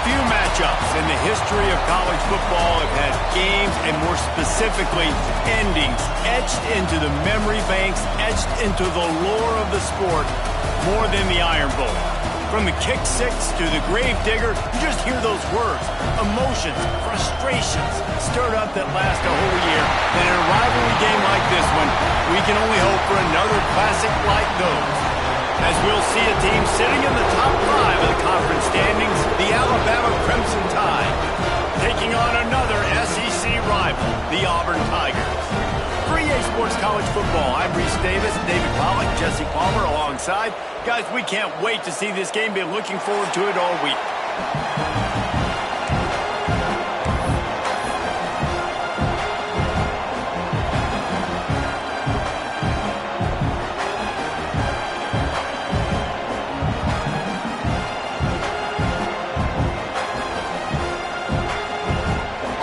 Few matchups in the history of college football have had games, and more specifically, endings etched into the memory banks, etched into the lore of the sport, more than the Iron Bowl. From the kick six to the grave digger, you just hear those words. Emotions, frustrations, stirred up that last a whole year. And in a rivalry game like this one, we can only hope for another classic like those. As we'll see a team sitting in the top 5 of the conference standings, the Alabama Crimson Tide, taking on another SEC rival, the Auburn Tigers. For EA Sports College Football, I'm Reese Davis, David Pollack, Jesse Palmer alongside. Guys, we can't wait to see this game. Been looking forward to it all week.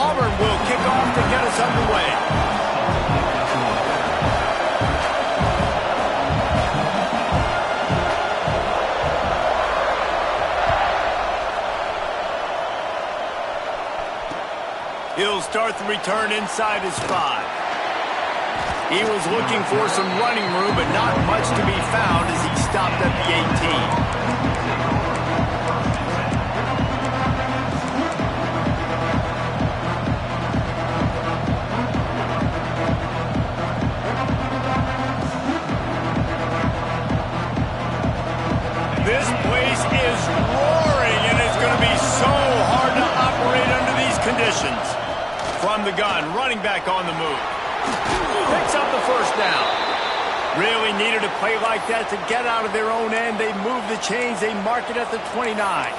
Auburn will kick off to get us underway. He'll start the return inside his 5. He was looking for some running room, but not much to be found as he stopped at the 18. This place is roaring, and it's going to be so hard to operate under these conditions. From the gun, running back on the move. Picks up the first down. Really needed a play like that to get out of their own end. They move the chains. They mark it at the 29.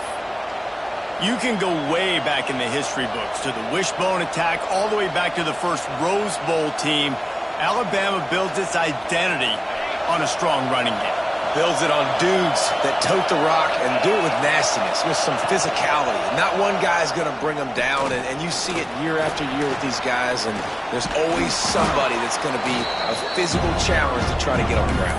You can go way back in the history books to the wishbone attack all the way back to the first Rose Bowl team. Alabama builds its identity on a strong running game. Builds it on dudes that tote the rock and do it with nastiness, with some physicality. Not one guy's going to bring them down, and you see it year after year with these guys, and there's always somebody that's going to be a physical challenge to try to get on the ground.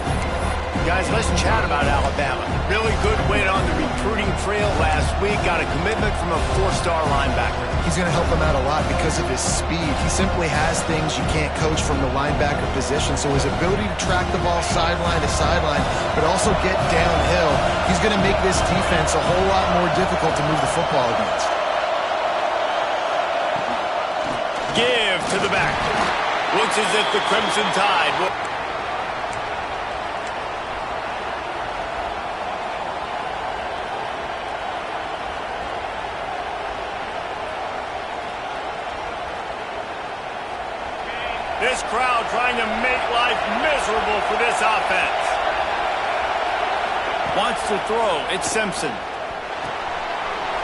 Guys, let's chat about Alabama. Really good win on the recruiting trail last week. Got a commitment from a 4-star linebacker. He's going to help him out a lot because of his speed. He simply has things you can't coach from the linebacker position. So his ability to track the ball sideline to sideline, but also get downhill, he's going to make this defense a whole lot more difficult to move the football against. Give to the back. Looks as if the Crimson Tide will... This crowd trying to make life miserable for this offense. Wants to throw. It's Simpson.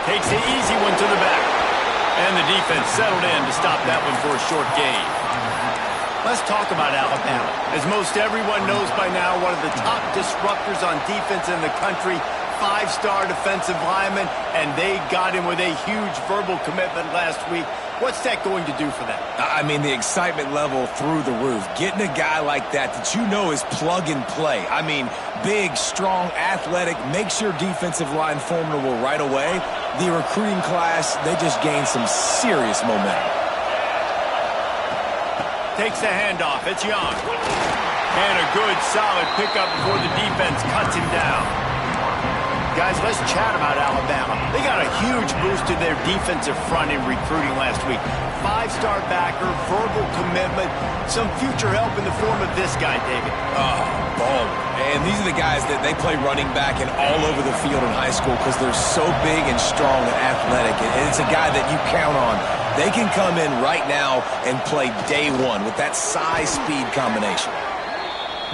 Takes the easy one to the back. And the defense settled in to stop that one for a short gain. Let's talk about Alabama. As most everyone knows by now, one of the top disruptors on defense in the country. 5-star defensive lineman, and they got him with a huge verbal commitment last week. What's that going to do for them? I mean, the excitement level through the roof. Getting a guy like that you know is plug and play. I mean, big, strong, athletic, makes your defensive line formidable right away. The recruiting class, they just gained some serious momentum. Takes the handoff. It's Young. And a good, solid pickup before the defense cuts him down. Guys, let's chat about Alabama. They got a huge boost to their defensive front in recruiting last week. 5-star backer, verbal commitment, some future help in the form of this guy, David. Ball. And these are the guys that they play running back and all over the field in high school because they're so big and strong and athletic. And it's a guy that you count on. They can come in right now and play day one with that size-speed combination.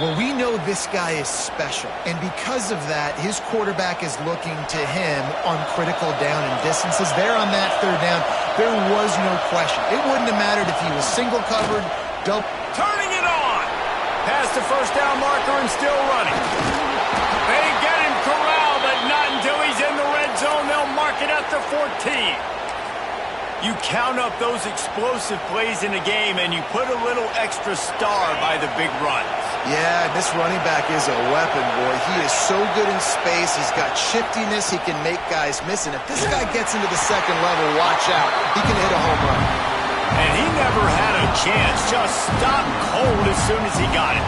Well, we know this guy is special, and because of that, his quarterback is looking to him on critical down and distances. There on that 3rd down, there was no question. It wouldn't have mattered if he was single covered, double. Turning it on! Past the first down marker and still running. They get him corralled, but not until he's in the red zone. They'll mark it at the 14. You count up those explosive plays in a game, and you put a little extra star by the big runs. Yeah, this running back is a weapon, boy. He is so good in space. He's got shiftiness. He can make guys miss. And if this guy gets into the second level, watch out. He can hit a home run. And he never had a chance. Just stopped cold as soon as he got it.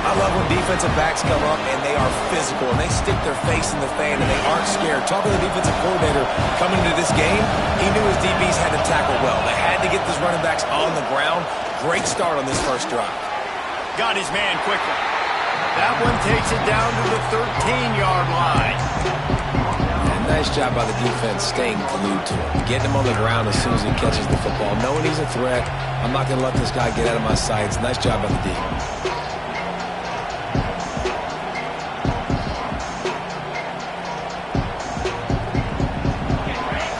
I love when defensive backs come up and they are physical and they stick their face in the fan and they aren't scared. Talking to the defensive coordinator coming into this game, he knew his DBs had to tackle well. They had to get these running backs on the ground. Great start on this first drive. Got his man quickly. That one takes it down to the 13-yard line. And nice job by the defense staying glued to him. Getting him on the ground as soon as he catches the football. Knowing he's a threat, I'm not going to let this guy get out of my sights. Nice job by the defense.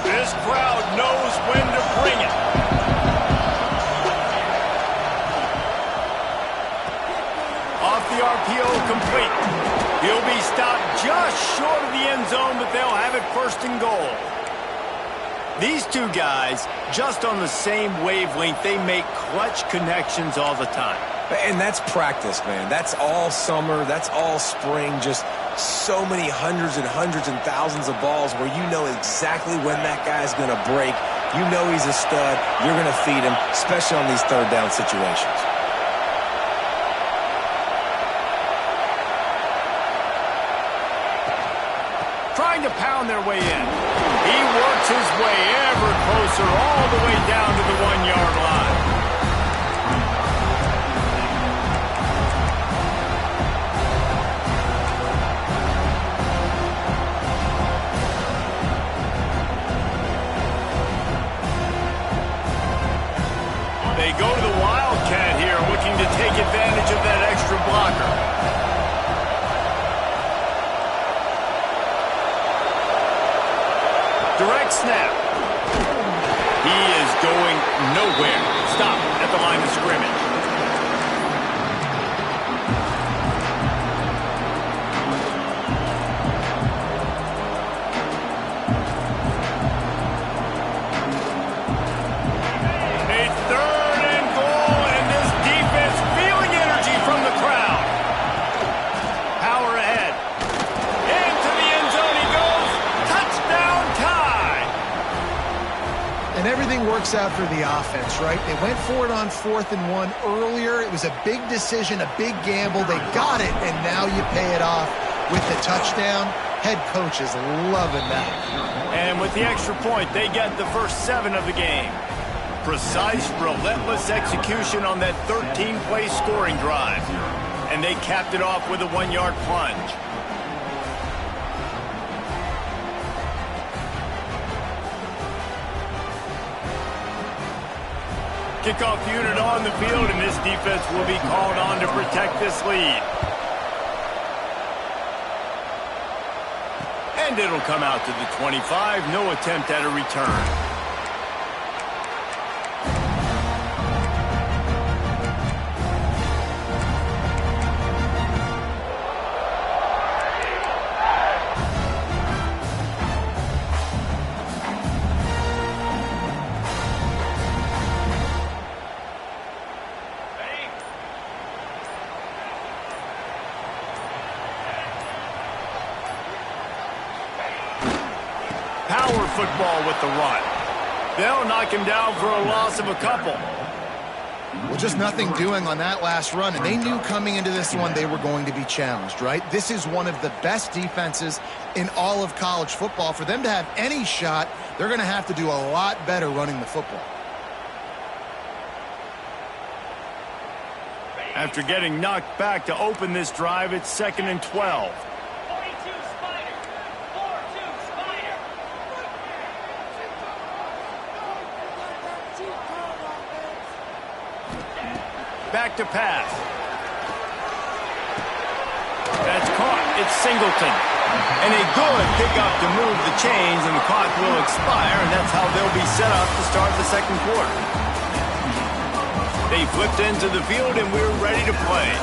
This crowd knows when to bring it. The RPO complete. He'll be stopped just short of the end zone, but they'll have it first and goal. These two guys, just on the same wavelength, they make clutch connections all the time. And that's practice, man. That's all summer. That's all spring. Just so many hundreds and thousands of balls where you know exactly when that guy's going to break. You know he's a stud. You're going to feed him, especially on these third down situations. Trying to pound their way in. He works his way ever closer all the way down to the 1-yard line. They go to the Wildcat here, looking to take advantage of that extra blocker. Direct snap. He is going nowhere. Stop at the line of scrimmage. A third and goal, and this defense feeling energy from the crowd. Power ahead. Into the end zone he goes. Touchdown tie. And everything works out for the offense, right? They went for it on 4th and 1 earlier. It was a big decision, a big gamble. They got it, and now you pay it off with the touchdown. Head coach is loving that. And with the extra point, they get the first 7 of the game. Precise, relentless execution on that 13-play scoring drive. And they capped it off with a 1-yard plunge. Kickoff unit on the field, and this defense will be called on to protect this lead. And it'll come out to the 25. No attempt at a return. Power football with the run. They'll knock him down for a loss of a couple. Well, just nothing doing on that last run, and they knew coming into this one they were going to be challenged, right? This is one of the best defenses in all of college football. For them to have any shot, they're going to have to do a lot better running the football. After getting knocked back to open this drive, it's 2nd and 12. Back to pass. That's caught. It's Singleton. And a good pickup to move the chains, and the clock will expire, and that's how they'll be set up to start the second quarter. They flipped into the field, and we're ready to play.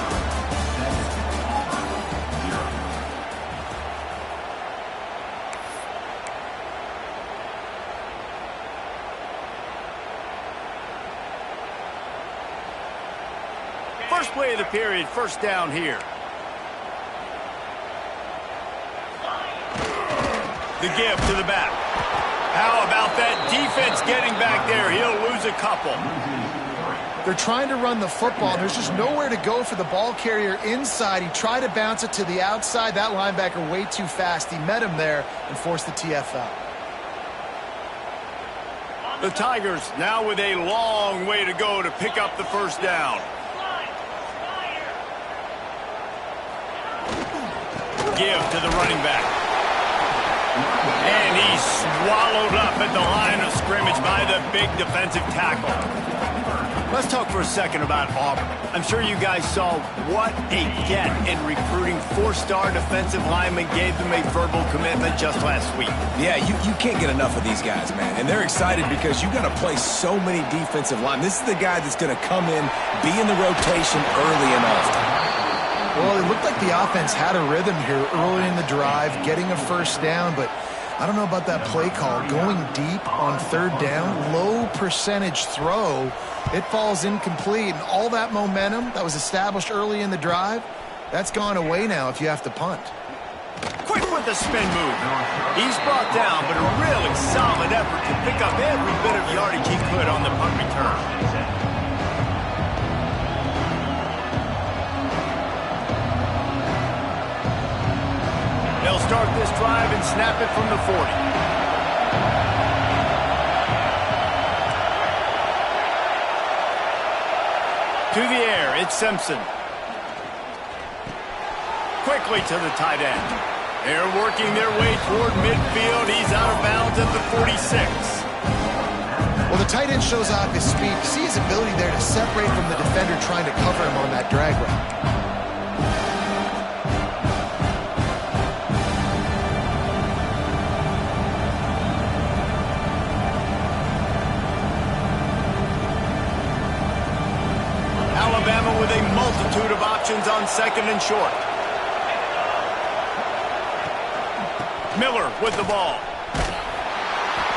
First play of the period, first down here. The give to the back. How about that defense getting back there? He'll lose a couple. They're trying to run the football. There's just nowhere to go for the ball carrier inside. He tried to bounce it to the outside. That linebacker way too fast. He met him there and forced the TFL. The Tigers now with a long way to go to pick up the first down. Give to the running back. And he's swallowed up at the line of scrimmage by the big defensive tackle. Let's talk for a second about Auburn. I'm sure you guys saw what a get in recruiting. Four-star defensive linemen gave them a verbal commitment just last week. Yeah, you can't get enough of these guys, man. And they're excited because you got to play so many defensive linemen. This is the guy that's going to come in, be in the rotation early and often. Well, it looked like the offense had a rhythm here early in the drive, getting a first down, but I don't know about that play call. Going deep on third down, low percentage throw, it falls incomplete. And all that momentum that was established early in the drive, that's gone away now if you have to punt. Quick with the spin move. He's brought down, but a really solid effort to pick up every bit of yardage he could on the punt return. They'll start this drive and snap it from the 40. To the air, it's Simpson. Quickly to the tight end. They're working their way toward midfield. He's out of bounds at the 46. Well, the tight end shows off his speed. You see his ability there to separate from the defender trying to cover him on that drag route. With a multitude of options on second and short. Miller with the ball.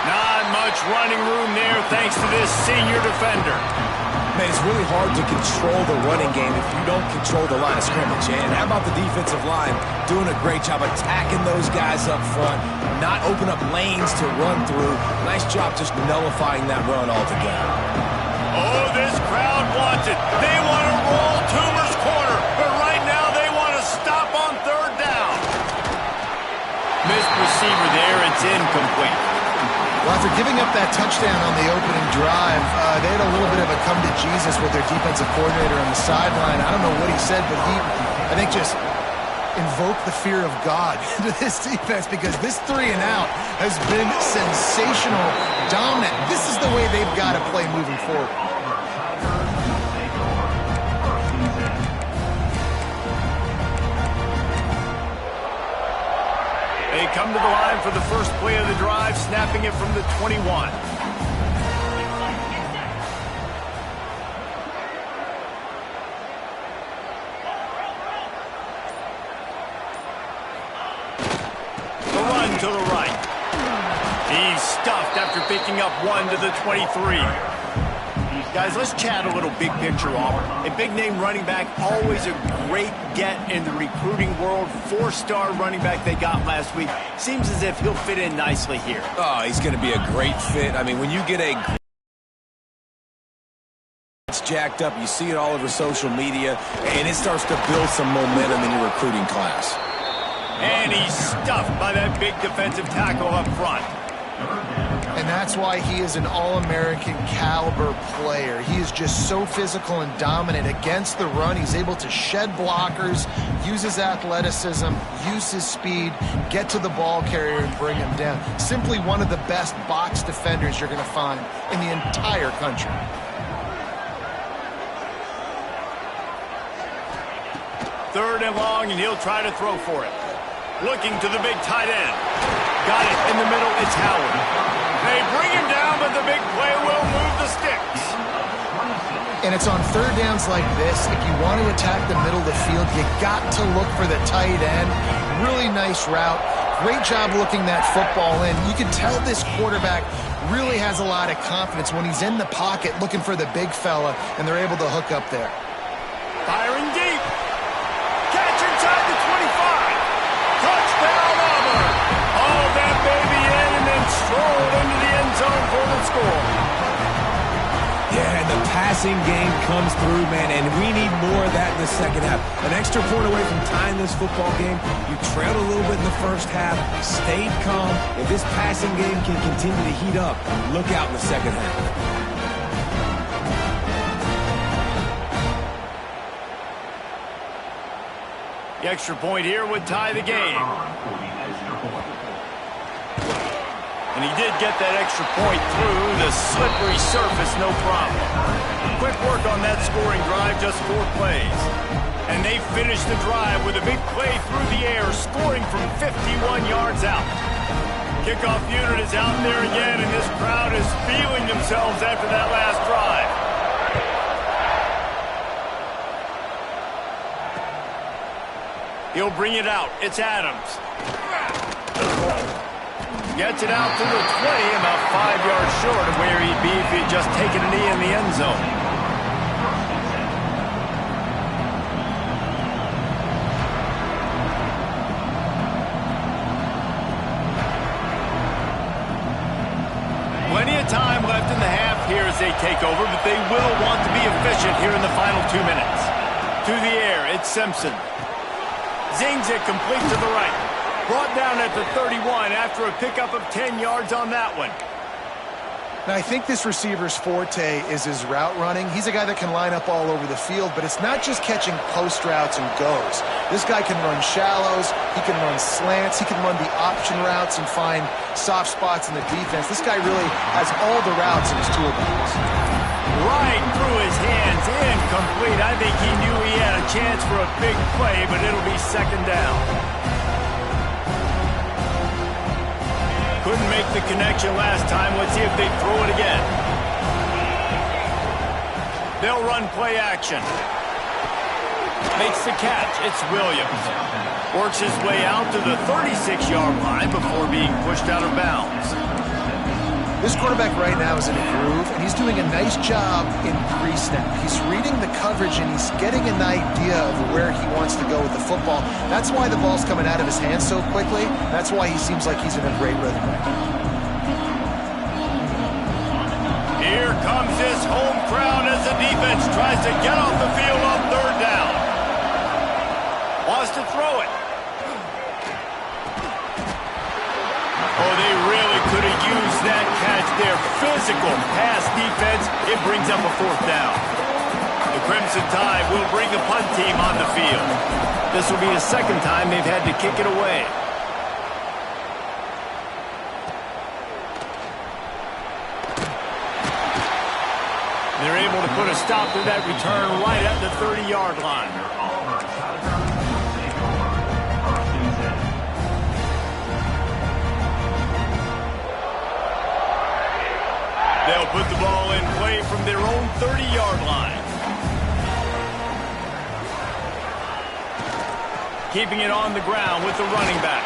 Not much running room there thanks to this senior defender. Man, it's really hard to control the running game if you don't control the line of scrimmage. And how about the defensive line doing a great job attacking those guys up front, not open up lanes to run through. Nice job just nullifying that run altogether. Oh, this crowd wants it. They want to roll Toomer's corner, but right now they want to stop on third down. Missed receiver there. It's incomplete. Well, after giving up that touchdown on the opening drive, they had a little bit of a come-to-Jesus with their defensive coordinator on the sideline. I don't know what he said, but he, I think, just invoked the fear of God into this defense because this 3-and-out has been sensational, dominant. This is the way they've got to play moving forward. They come to the line for the first play of the drive, snapping it from the 21. The run to the right. He's stuffed after picking up one to the 23. Guys, let's chat a little big picture Auburn. A big-name running back, always a great get in the recruiting world. Four-star running back they got last week. Seems as if he'll fit in nicely here. Oh, he's going to be a great fit. I mean, when you get a it's jacked up, you see it all over social media, and it starts to build some momentum in your recruiting class. And he's stuffed by that big defensive tackle up front. And that's why he is an All-American caliber player. He is just so physical and dominant against the run. He's able to shed blockers, use his athleticism, use his speed, get to the ball carrier and bring him down. Simply one of the best box defenders you're going to find in the entire country. Third and long, and he'll try to throw for it. Looking to the big tight end. Got it in the middle. It's Howard. They bring him down, but the big play will move the sticks. And it's on third downs like this. If you want to attack the middle of the field, you got to look for the tight end. Really nice route. Great job looking that football in. You can tell this quarterback really has a lot of confidence when he's in the pocket looking for the big fella, and they're able to hook up there. Firing deep. Catch inside the 25. Touchdown, Auburn. All that baby in and then strolled into the end zone for the score. Yeah, and the passing game comes through, man, and we need more of that in the second half. An extra point away from tying this football game. You trailed a little bit in the first half, stayed calm. If this passing game can continue to heat up, look out in the second half. The extra point here would tie the game. And he did get that extra point through the slippery surface, no problem. Quick work on that scoring drive, just 4 plays. And they finished the drive with a big play through the air, scoring from 51 yards out. Kickoff unit is out there again, and this crowd is feeling themselves after that last drive. He'll bring it out. It's Adams. Gets it out to the 20, about 5 yards short of where he'd be if he'd just taken a knee in the end zone. Plenty of time left in the half here as they take over, but they will want to be efficient here in the final 2 minutes. To the air, it's Simpson. Zings it complete to the right. Brought down at the 31 after a pickup of 10 yards on that one. Now, I think this receiver's forte is his route running. He's a guy that can line up all over the field, but it's not just catching post routes and goes. This guy can run shallows, he can run slants, he can run the option routes and find soft spots in the defense. This guy really has all the routes in his toolbox. Right through his hands, incomplete. I think he knew he had a chance for a big play, but it'll be second down. Couldn't make the connection last time. Let's see if they throw it again. They'll run play action. Makes the catch. It's Williams. Works his way out to the 36-yard line before being pushed out of bounds. This quarterback right now is in a groove, and he's doing a nice job in pre-snap. He's reading the coverage, and he's getting an idea of where he wants to go with the football. That's why the ball's coming out of his hands so quickly. That's why he seems like he's in a great rhythm right now. Here comes this home crowd as the defense tries to get off the field on third down. Wants to throw it. Oh, they really could have used that catch there. Physical pass defense. It brings up a 4th down. The Crimson Tide will bring the punt team on the field. This will be the second time they've had to kick it away. They're able to put a stop to that return right at the 30-yard line. They'll put the ball in play from their own 30-yard line. Keeping it on the ground with the running back.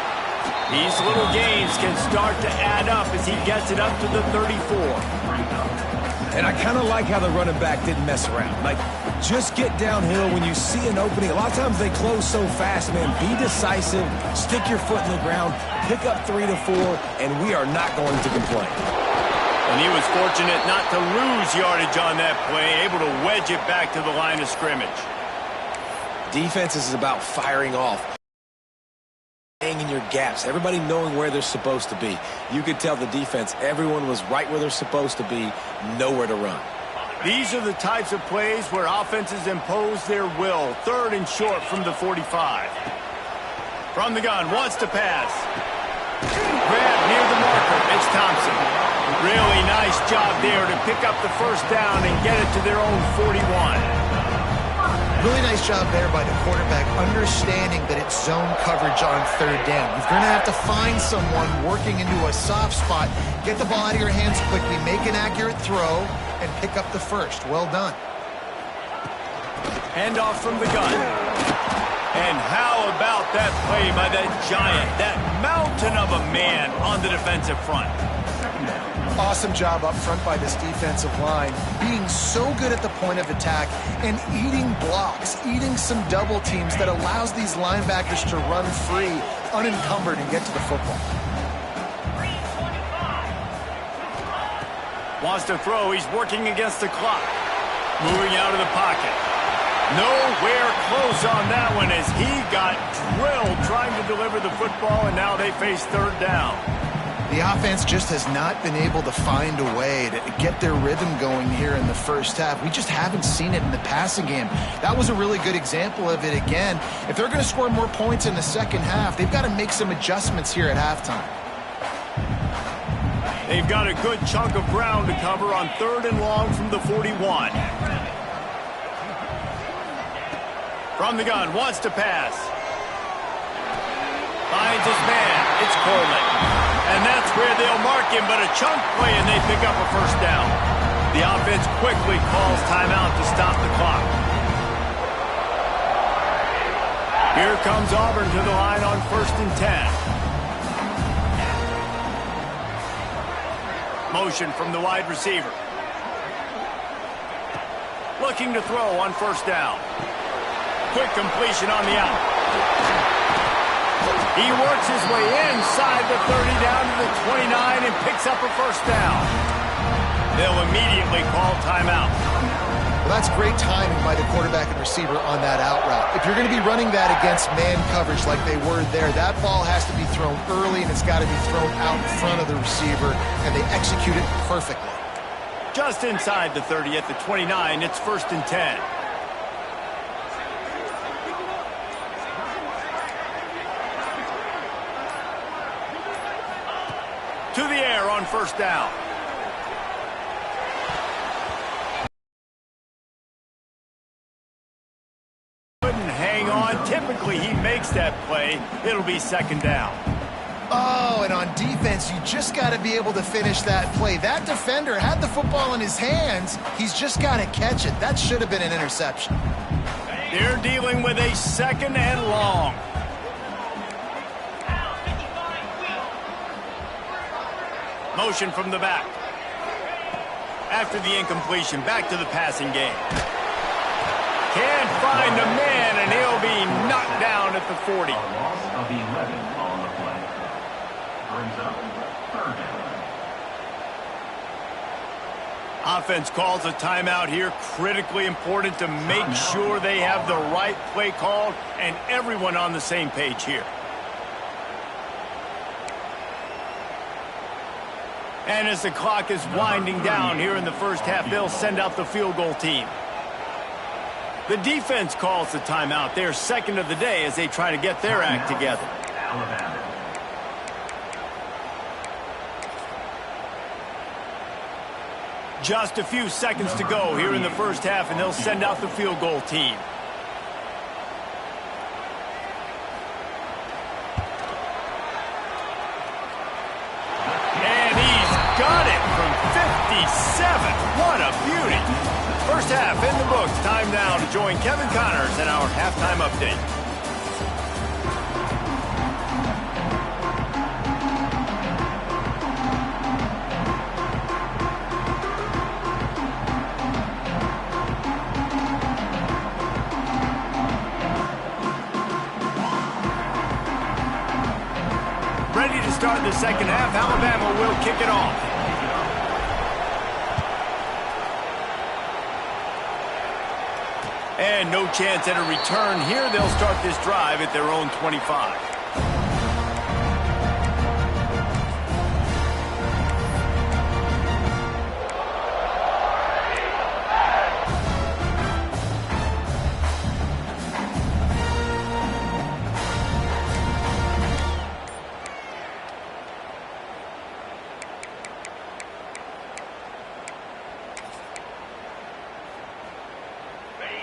These little gains can start to add up as he gets it up to the 34. And I kind of like how the running back didn't mess around. Like, just get downhill when you see an opening. A lot of times they close so fast, man. Be decisive, stick your foot in the ground, pick up 3 to 4, and we are not going to complain. And he was fortunate not to lose yardage on that play, able to wedge it back to the line of scrimmage. Defense is about firing off. Staying in your gaps, everybody knowing where they're supposed to be. You could tell the defense, everyone was right where they're supposed to be, nowhere to run. These are the types of plays where offenses impose their will. 3rd and short from the 45. From the gun, wants to pass. Grab near the marker, it's Thompson. Really nice job there to pick up the 1st down and get it to their own 41. Really nice job there by the quarterback, understanding that it's zone coverage on 3rd down. You're going to have to find someone working into a soft spot, get the ball out of your hands quickly, make an accurate throw, and pick up the 1st. Well done. Handoff from the gun. And how about that play by that giant, that mountain of a man on the defensive front? Awesome job up front by this defensive line, being so good at the point of attack and eating blocks, eating some double teams that allows these linebackers to run free, unencumbered, and get to the football. Wants to throw. He's working against the clock. Moving out of the pocket. Nowhere close on that one as he got drilled trying to deliver the football, and now they face third down. The offense just has not been able to find a way to get their rhythm going here in the first half. We just haven't seen it in the passing game. That was a really good example of it again. If they're going to score more points in the second half, they've got to make some adjustments here at halftime. They've got a good chunk of ground to cover on 3rd and long from the 41. From the gun, wants to pass. Finds his man. It's Coleman. And that's where they'll mark him, but a chunk play, and they pick up a first down. The offense quickly calls timeout to stop the clock. Here comes Auburn to the line on 1st and 10. Motion from the wide receiver. Looking to throw on 1st down. Quick completion on the out. He works his way inside the 30 down to the 29 and picks up a first down. They'll immediately call timeout. Well, that's great timing by the quarterback and receiver on that out route. If you're going to be running that against man coverage like they were there, that ball has to be thrown early and it's got to be thrown out in front of the receiver, and they execute it perfectly. Just inside the 30 at the 29, it's 1st and 10. To the air on 1st down. Couldn't hang on. Typically, he makes that play. It'll be 2nd down. Oh, and on defense, you just got to be able to finish that play. That defender had the football in his hands. He's just got to catch it. That should have been an interception. They're dealing with a 2nd and long. Motion from the back. After the incompletion, back to the passing game. Can't find a man, and he'll be knocked down at the 40. A loss of 11 on the play. Brings up 3rd down. Offense calls a timeout here. Critically important to make sure they have the right play called and everyone on the same page here. And as the clock is winding down here in the first half, they'll send out the field goal team. The defense calls the timeout. They're 2nd of the day as they try to get their act together. Just a few seconds to go here in the first half, and they'll send out the field goal team. Got it from 57. What a beauty. First half in the books. Time now to join Kevin Connors in our halftime update. Ready to start the second half. Alabama will kick it off. And no chance at a return here. They'll start this drive at their own 25.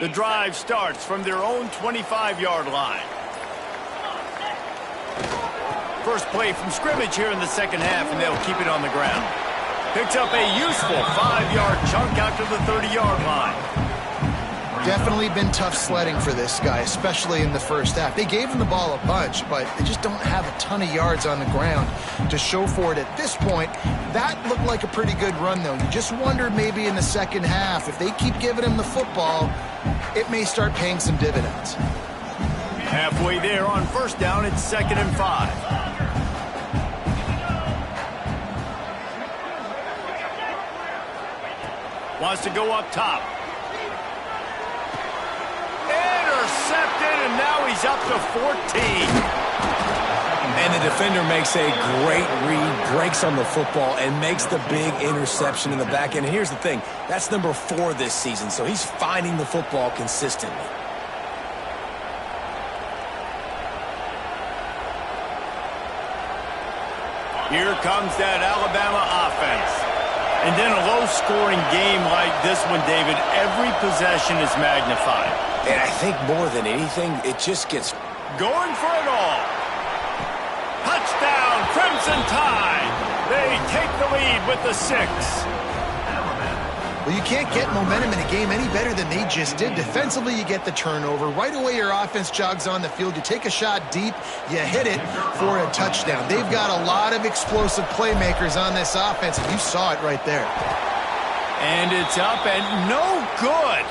The drive starts from their own 25-yard line. First play from scrimmage here in the second half, and they'll keep it on the ground. Picks up a useful 5-yard chunk out to the 30-yard line. Definitely been tough sledding for this guy, especially in the first half. They gave him the ball a bunch, but they just don't have a ton of yards on the ground to show for it at this point. That looked like a pretty good run, though. You just wonder maybe in the second half, if they keep giving him the football, it may start paying some dividends. Halfway there on first down, it's 2nd and 5. Wants to go up top. Intercepted, and now he's up to 14. And the defender makes a great read, breaks on the football, and makes the big interception in the back end. And here's the thing, that's number 4 this season, so he's finding the football consistently. Here comes that Alabama offense. And in a low-scoring game like this one, David, every possession is magnified. And I think more than anything, it just gets going for it all. Touchdown, Crimson Tide. They take the lead with the 6. Well, you can't get momentum in a game any better than they just did. Defensively, you get the turnover. Right away, your offense jogs on the field. You take a shot deep, you hit it for a touchdown. They've got a lot of explosive playmakers on this offense, and you saw it right there. And it's up and no good.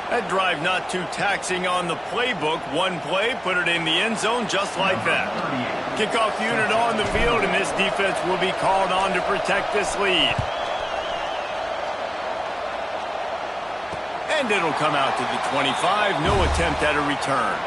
That drive not too taxing on the playbook. One play, put it in the end zone just like that. Kickoff unit on the field, and this defense will be called on to protect this lead. And it'll come out to the 25. No attempt at a return.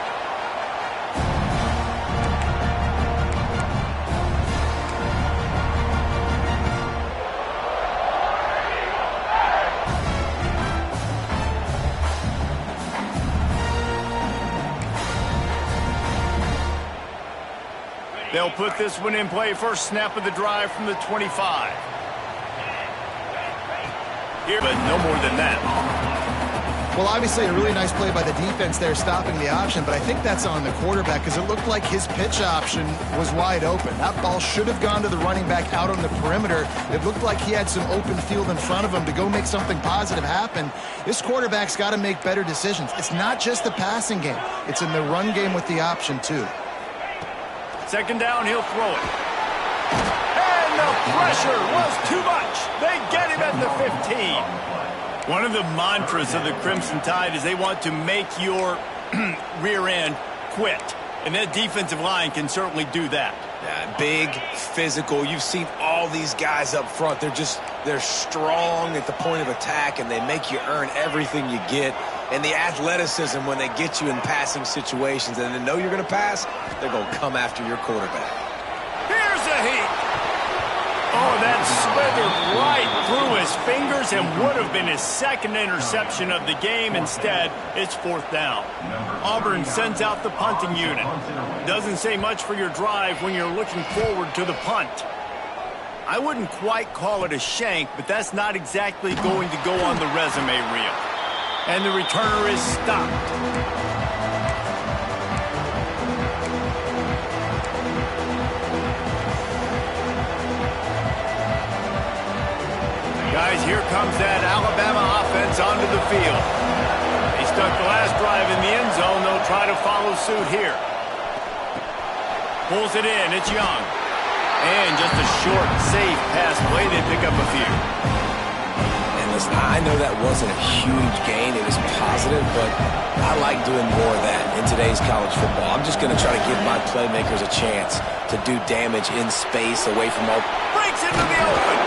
They'll put this one in play. First snap of the drive from the 25. Here, but no more than that. Well, obviously, a really nice play by the defense there, stopping the option, but I think that's on the quarterback because it looked like his pitch option was wide open. That ball should have gone to the running back out on the perimeter. It looked like he had some open field in front of him to go make something positive happen. This quarterback's got to make better decisions. It's not just the passing game. It's in the run game with the option, too. 2nd down, he'll throw it. And the pressure was too much. They get him at the 15. One of the mantras of the Crimson Tide is they want to make your rear end quit. And that defensive line can certainly do that. Yeah, big, physical. You've seen all these guys up front. They're strong at the point of attack, and they make you earn everything you get. And the athleticism when they get you in passing situations and they know you're going to pass, they're going to come after your quarterback. Here's a heat. Oh, that slithered right through his fingers and would have been his 2nd interception of the game. Instead, it's 4th down. Auburn sends out the punting unit. Doesn't say much for your drive when you're looking forward to the punt. I wouldn't quite call it a shank, but that's not exactly going to go on the resume reel. And the returner is stopped. Guys, here comes that Alabama offense onto the field. They stuck the last drive in the end zone. They'll try to follow suit here. Pulls it in. It's Young. And just a short, safe pass play. They pick up a few. And listen, I know that wasn't a huge gain. It was positive, but I like doing more of that in today's college football. I'm just going to try to give my playmakers a chance to do damage in space away from all. Breaks into the open.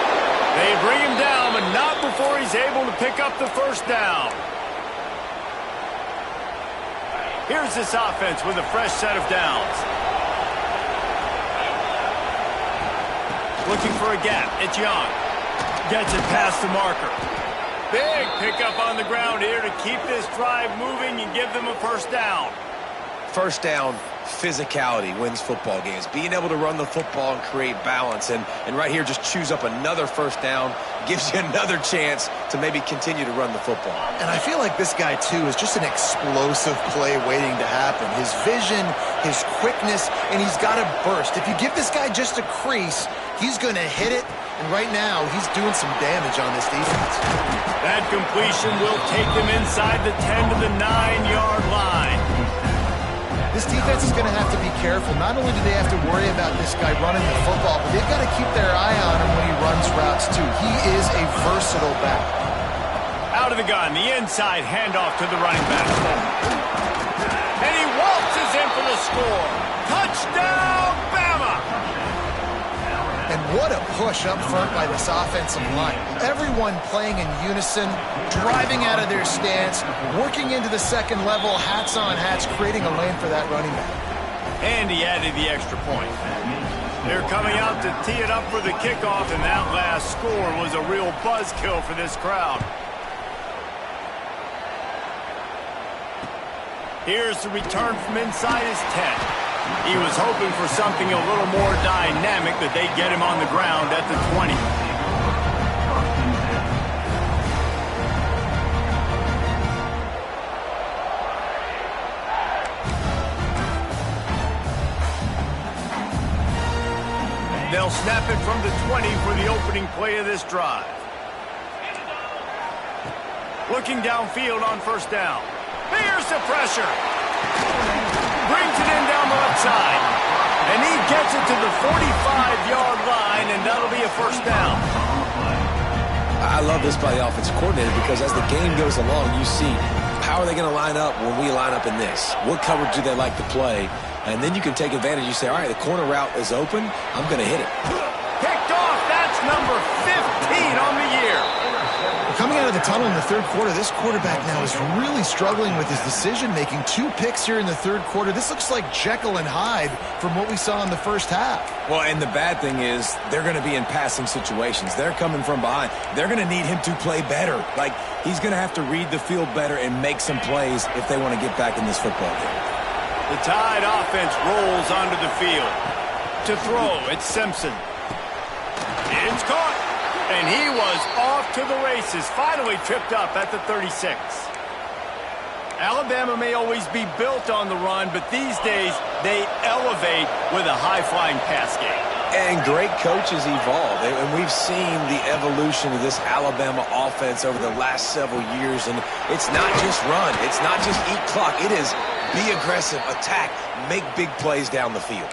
They bring him down, but not before he's able to pick up the 1st down. Here's this offense with a fresh set of downs. Looking for a gap. It's Young. Gets it past the marker. Big pickup on the ground here to keep this drive moving and give them a 1st down. 1st down, physicality wins football games. Being able to run the football and create balance. And right here, just choose up another first down, gives you another chance to maybe continue to run the football. And I feel like this guy, too, is just an explosive play waiting to happen. His vision, his quickness, and he's got a burst. If you give this guy just a crease, he's going to hit it. And right now, he's doing some damage on this defense. That completion will take them inside the 10 to the 9-yard line. This defense is going to have to be careful. Not only do they have to worry about this guy running the football, but they've got to keep their eye on him when he runs routes, too. He is a versatile back. Out of the gun, the inside handoff to the running back. And he waltzes in for the score. Touchdown, Bama! And what a push up front by this offensive line. Everyone playing in unison, driving out of their stance, working into the second level, hats on hats, creating a lane for that running back. And he added the extra point. They're coming out to tee it up for the kickoff, and that last score was a real buzzkill for this crowd. Here's the return from inside his 10. He was hoping for something a little more dynamic, that they'd get him on the ground at the 20. They'll snap it from the 20 for the opening play of this drive. Looking downfield on first down. Here's the pressure. Brings it in down the left side. And he gets it to the 45-yard line, and that'll be a first down. I love this by the offensive coordinator because as the game goes along, you see how are they going to line up when we line up in this? What coverage do they like to play? And then you can take advantage. You say, all right, the corner route is open. I'm going to hit it. Picked off. That's number 15 on the year. Coming out of the tunnel in the third quarter, this quarterback now is really struggling with his decision-making. 2 picks here in the third quarter. This looks like Jekyll and Hyde from what we saw in the first half. Well, and the bad thing is they're going to be in passing situations. They're coming from behind. They're going to need him to play better. Like, he's going to have to read the field better and make some plays if they want to get back in this football game. The Tide offense rolls onto the field. To throw, it's Simpson. It's caught. And he was off to the races, finally tripped up at the 36. Alabama may always be built on the run, but these days they elevate with a high-flying pass game. And great coaches evolve, and we've seen the evolution of this Alabama offense over the last several years, and it's not just run, it's not just eat clock, it is be aggressive, attack, make big plays down the field.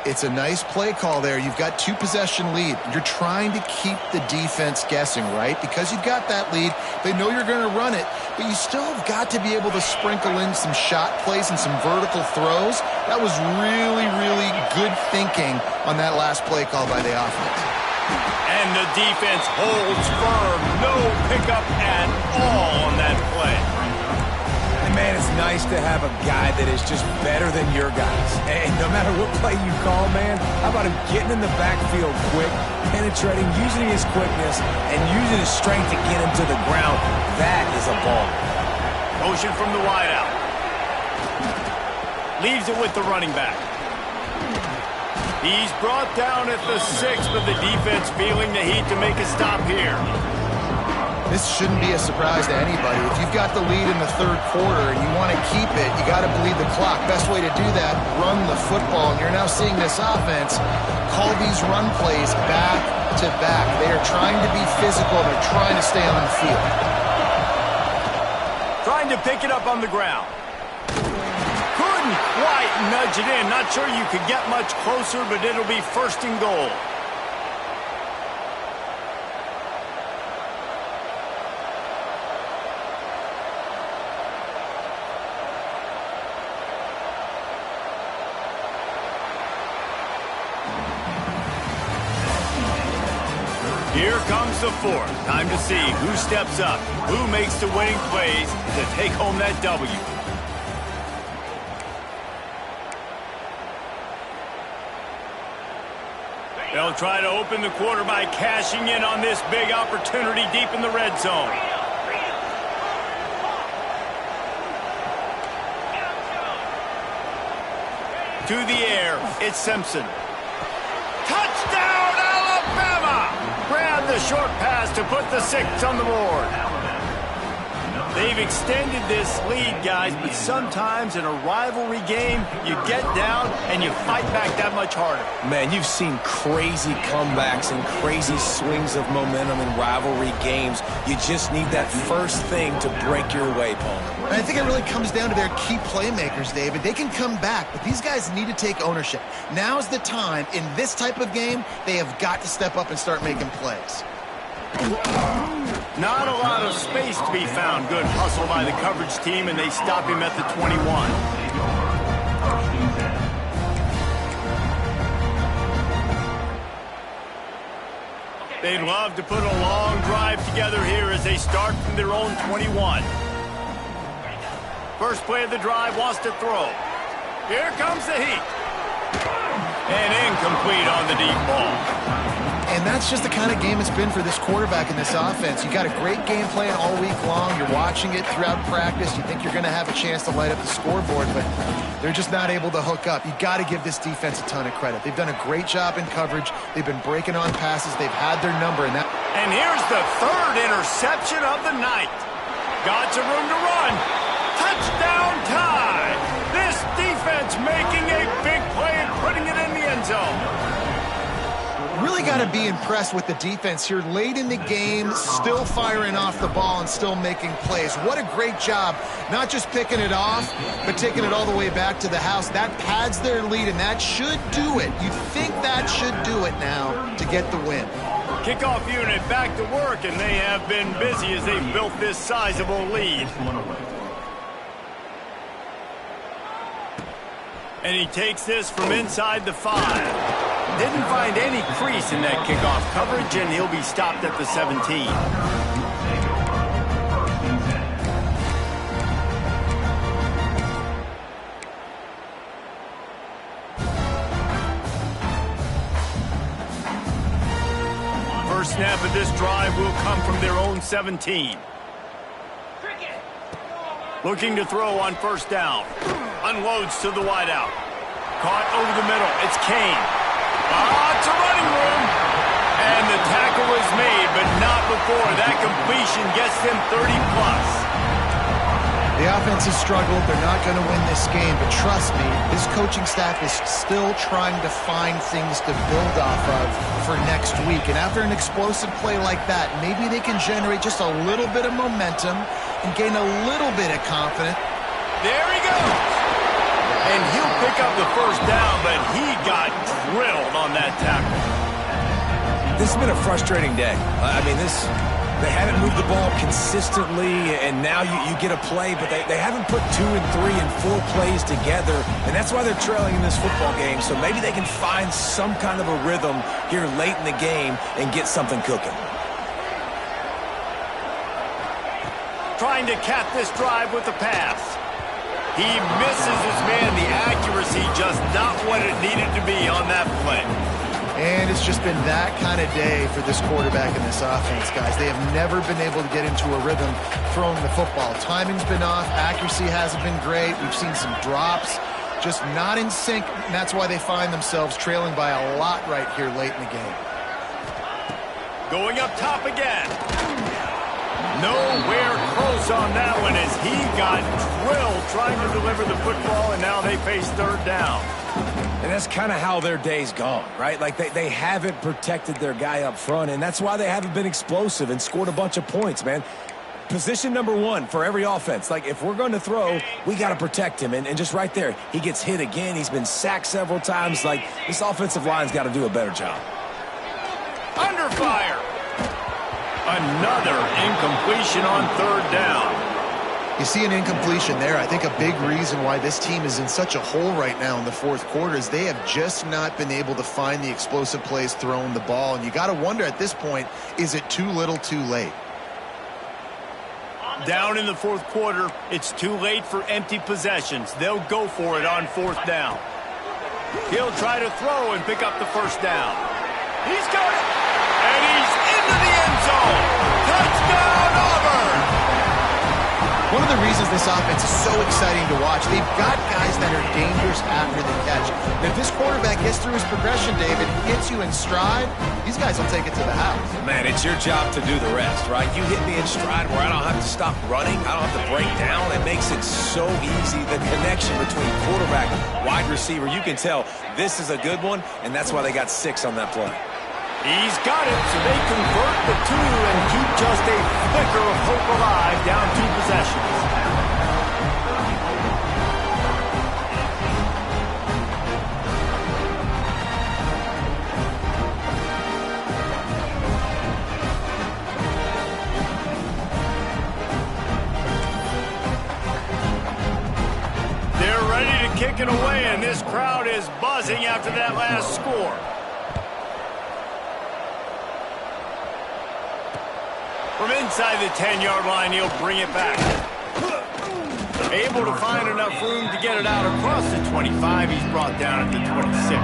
It's a nice play call there. You've got 2-possession lead. You're trying to keep the defense guessing, right? Because you've got that lead. They know you're going to run it, but you still have got to be able to sprinkle in some shot plays and some vertical throws. That was really, really good thinking on that last play call by the offense. And the defense holds firm. No pickup at all on that play. Man, it's nice to have a guy that is just better than your guys. And no matter what play you call, man, how about him getting in the backfield quick, penetrating, using his quickness, and using his strength to get him to the ground? That is a ball. Motion from the wideout. Leaves it with the running back. He's brought down at the 6, but the defense feeling the heat to make a stop here. This shouldn't be a surprise to anybody. If you've got the lead in the third quarter and you want to keep it, you got to bleed the clock. Best way to do that, run the football. And you're now seeing this offense call these run plays back to back. They are trying to be physical. They're trying to stay on the field. Trying to pick it up on the ground. Couldn't quite nudge it in. Not sure you could get much closer, but it'll be first and goal. Here comes the fourth. Time to see who steps up, who makes the winning plays to take home that W. They'll try to open the quarter by cashing in on this big opportunity deep in the red zone. To the air, it's Simpson. Touchdown, Alabama! Grab the short pass to put the 6 on the board. They've extended this lead, guys, but sometimes in a rivalry game, you get down and you fight back that much harder. Man, you've seen crazy comebacks and crazy swings of momentum in rivalry games. You just need that first thing to break your way, Paul. And I think it really comes down to their key playmakers, David. They can come back, but these guys need to take ownership. Now's the time. In this type of game, they have got to step up and start making plays. Not a lot of space to be found. Good hustle by the coverage team, and they stop him at the 21. They'd love to put a long drive together here as they start from their own 21. First play of the drive, wants to throw. Here comes the heat. And incomplete on the deep ball. And that's just the kind of game it's been for this quarterback in this offense. You got a great game plan all week long. You're watching it throughout practice. You think you're going to have a chance to light up the scoreboard, but they're just not able to hook up. You got to give this defense a ton of credit. They've done a great job in coverage. They've been breaking on passes. They've had their number. And here's the 3rd interception of the night. Got some room to run. Touchdown tie. This defense making a big play and putting it in the end zone. Really got to be impressed with the defense here late in the game, still firing off the ball and still making plays. What a great job, not just picking it off, but taking it all the way back to the house. That pads their lead, and that should do it. You'd think that should do it now to get the win. Kickoff unit back to work, and they have been busy as they've built this sizable lead. And he takes this from inside the 5. Didn't find any crease in that kickoff coverage, and he'll be stopped at the 17. First snap of this drive will come from their own 17. Looking to throw on first down. Unloads to the wideout. Caught over the middle. It's Kane. It's a running room. And the tackle is made, but not before. That completion gets them 30-plus. The offense has struggled. They're not going to win this game, but trust me, this coaching staff is still trying to find things to build off of for next week. And after an explosive play like that, maybe they can generate just a little bit of momentum and gain a little bit of confidence. There he goes. And he'll pick up the first down, but he got drilled on that tackle. This has been a frustrating day. They haven't moved the ball consistently, and now you get a play, but they haven't put 2 and 3 and 4 plays together, and that's why they're trailing in this football game. So maybe they can find some kind of a rhythm here late in the game and get something cooking. Trying to cap this drive with the pass. He misses his man. The accuracy just not what it needed to be on that play. And it's just been that kind of day for this quarterback and this offense, guys. They have never been able to get into a rhythm throwing the football. Timing's been off. Accuracy hasn't been great. We've seen some drops, just not in sync. And that's why they find themselves trailing by a lot right here late in the game. Going up top again. Nowhere close on that one as he got drilled trying to deliver the football, and now they face 3rd down. And that's kind of how their day's gone, right? Like they haven't protected their guy up front, and that's why they haven't been explosive and scored a bunch of points, man. Position number 1 for every offense. Like, if we're going to throw, we got to protect him. And just right there, he gets hit again. He's been sacked several times. Like, this offensive line's got to do a better job. Under fire. Another incompletion on 3rd down. You see an incompletion there. I think a big reason why this team is in such a hole right now in the 4th quarter is they have just not been able to find the explosive plays throwing the ball. And you got to wonder at this point, is it too little too late? Down in the 4th quarter, it's too late for empty possessions. They'll go for it on 4th down. He'll try to throw and pick up the first down. He's got it. And he's into the end zone. Touchdown, Auburn. One of the reasons this offense is so exciting to watch. They've got guys that are dangerous after the catch. And if this quarterback gets through his progression, David, gets you in stride, these guys will take it to the house. Man, it's your job to do the rest, right? You hit me in stride where I don't have to stop running. I don't have to break down. It makes it so easy. The connection between quarterback, wide receiver, you can tell this is a good one, and that's why they got 6 on that play. He's got it, so they convert the 2 and keep just a flicker of hope alive, down 2 possessions. They're ready to kick it away, and this crowd is buzzing after that last score. From inside the 10-yard line, he'll bring it back. Able to find enough room to get it out across the 25. He's brought down at the 26.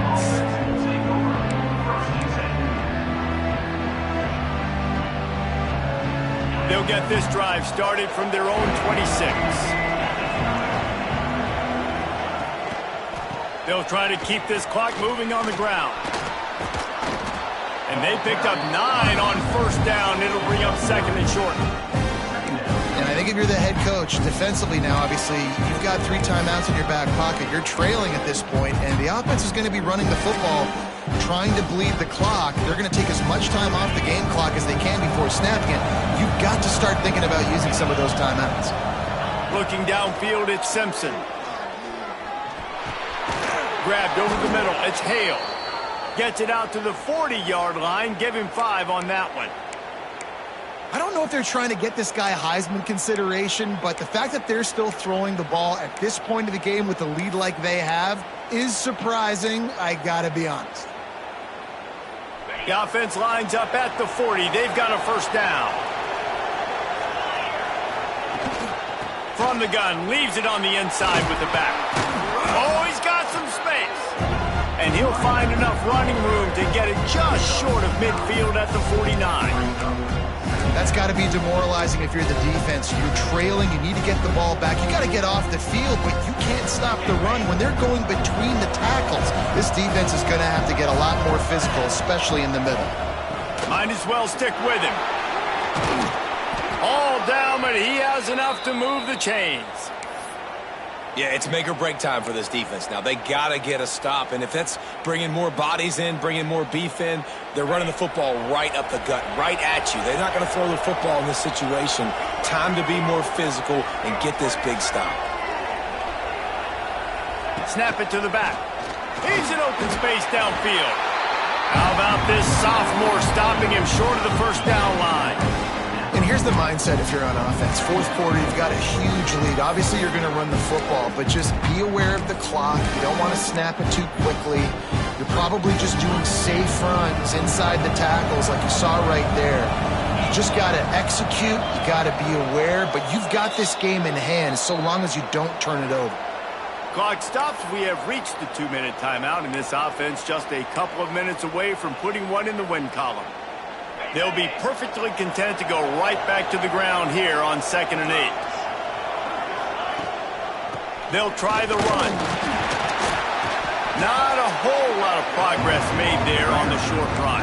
They'll get this drive started from their own 26. They'll try to keep this clock moving on the ground. And they picked up 9 on first down. It'll bring up second and short. And I think if you're the head coach, defensively now, obviously, you've got 3 timeouts in your back pocket. You're trailing at this point, and the offense is going to be running the football, trying to bleed the clock. They're going to take as much time off the game clock as they can before snapping it. You've got to start thinking about using some of those timeouts. Looking downfield, it's Simpson. Grabbed over the middle. It's Hale. Gets it out to the 40-yard line. Give him 5 on that one. I don't know if they're trying to get this guy Heisman consideration, but the fact that they're still throwing the ball at this point of the game with a lead like they have is surprising, I gotta be honest. The offense lines up at the 40. They've got a first down. From the gun, leaves it on the inside with the back. Oh, he's got some space. And he'll find enough running room to get it just short of midfield at the 49. That's got to be demoralizing if you're the defense. You're trailing. You need to get the ball back. You got to get off the field, but you can't stop the run. When they're going between the tackles, this defense is going to have to get a lot more physical, especially in the middle. Might as well stick with him. All down, but he has enough to move the chains. Yeah, it's make or break time for this defense now. They got to get a stop, and if that's bringing more bodies in, bringing more beef in, they're running the football right up the gut, right at you. They're not going to throw the football in this situation. Time to be more physical and get this big stop. Snap it to the back. He's in open space downfield. How about this sophomore stopping him short of the first down line? And here's the mindset if you're on offense. Fourth quarter, you've got a huge lead. Obviously, you're going to run the football, but just be aware of the clock. You don't want to snap it too quickly. You're probably just doing safe runs inside the tackles like you saw right there. You just got to execute. You got to be aware, but you've got this game in hand so long as you don't turn it over. Clock stops. We have reached the 2-minute timeout, and this offense just a couple of minutes away from putting one in the win column. They'll be perfectly content to go right back to the ground here on 2nd and 8. They'll try the run. Not a whole lot of progress made there on the short run.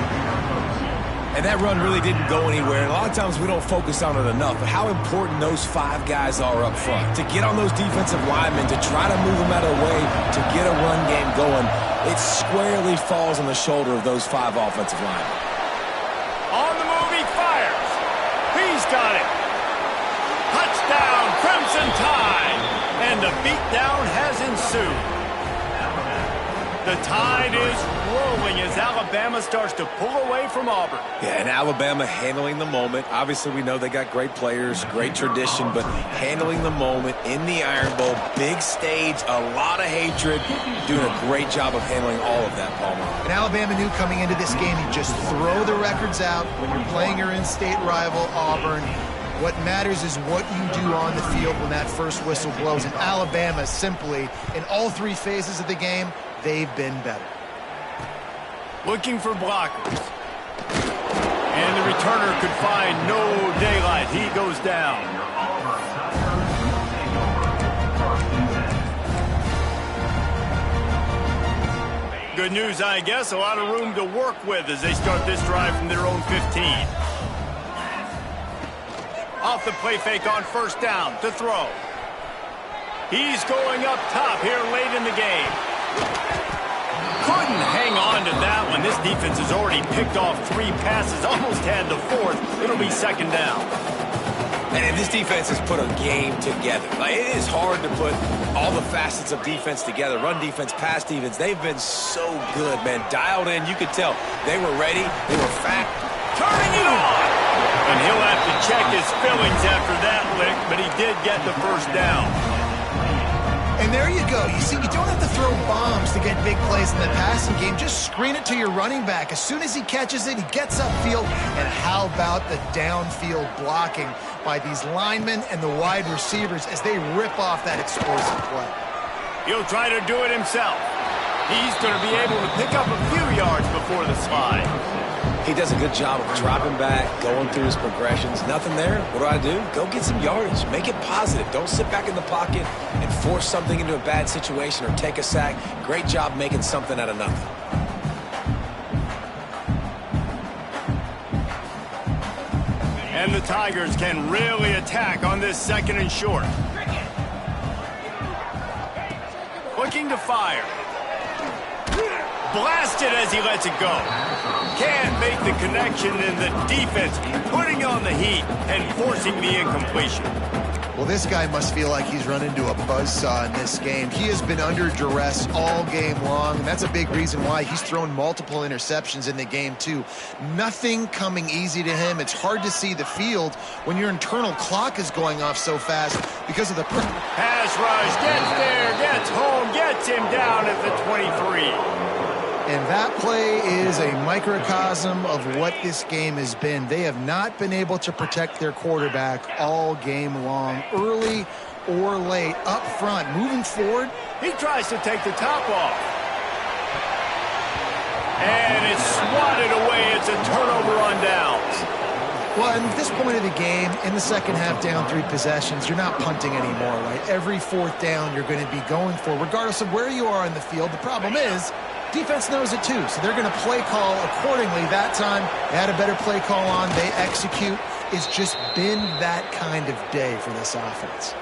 And that run really didn't go anywhere. And a lot of times we don't focus on it enough, but how important those 5 guys are up front. To get on those defensive linemen, to try to move them out of the way, to get a run game going, it squarely falls on the shoulder of those 5 offensive linemen. On the move, he fires. He's got it. Touchdown, Crimson Tide. And the beatdown has ensued. The tide is rolling as Alabama starts to pull away from Auburn. Yeah, and Alabama handling the moment. Obviously, we know they got great players, great tradition, but handling the moment in the Iron Bowl, big stage, a lot of hatred, doing a great job of handling all of that, Palmer. And Alabama knew coming into this game, you just throw the records out when you're playing your in-state rival, Auburn. What matters is what you do on the field when that first whistle blows. And Alabama simply, in all 3 phases of the game, they've been better. Looking for blockers. And the returner could find no daylight. He goes down. Good news, I guess. A lot of room to work with as they start this drive from their own 15. Off the play fake on first down to throw. He's going up top here late in the game. Couldn't hang on to that one. This defense has already picked off 3 passes, almost had the 4th. It'll be second down. And this defense has put a game together. Like, it is hard to put all the facets of defense together. Run defense, pass defense. They've been so good, man. Dialed in. You could tell they were ready. They were fat. Turning it on. And he'll have to check his feelings after that lick, but he did get the first down. And there you go. You see, you don't have to throw bombs to get big plays in the passing game. Just screen it to your running back. As soon as he catches it, he gets upfield. And how about the downfield blocking by these linemen and the wide receivers as they rip off that explosive play? He'll try to do it himself. He's going to be able to pick up a few yards before the slide. He does a good job of dropping back, going through his progressions. Nothing there. What do? Go get some yardage. Make it positive. Don't sit back in the pocket and force something into a bad situation or take a sack. Great job making something out of nothing. And the Tigers can really attack on this 2nd and short. Looking to fire. Blasted as he lets it go. Can't make the connection, and the defense putting on the heat and forcing the incompletion. Well, this guy must feel like he's run into a buzzsaw in this game. He has been under duress all game long, and that's a big reason why he's thrown multiple interceptions in the game, too. Nothing coming easy to him. It's hard to see the field when your internal clock is going off so fast because of the pass rush. Gets there, gets home, gets him down at the 23. And that play is a microcosm of what this game has been. They have not been able to protect their quarterback all game long, early or late, up front. Moving forward, he tries to take the top off. And it's swatted away. It's a turnover on downs. Well, at this point of the game, in the second half, down 3 possessions, you're not punting anymore, right? Every 4th down you're going to be going for, regardless of where you are in the field. The problem is, defense knows it too, so they're going to play call accordingly. That time, they had a better play call on. They execute. It's just been that kind of day for this offense.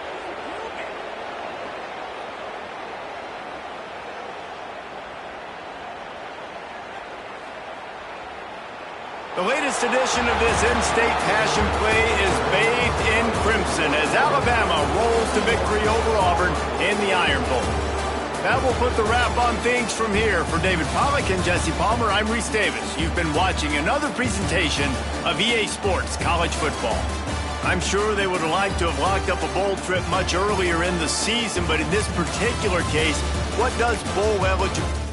The latest edition of this in-state passion play is bathed in crimson as Alabama rolls to victory over Auburn in the Iron Bowl. That will put the wrap on things from here. For David Pollack and Jesse Palmer, I'm Reese Davis. You've been watching another presentation of EA Sports College Football. I'm sure they would have liked to have locked up a bowl trip much earlier in the season, but in this particular case, what does bowl eligibility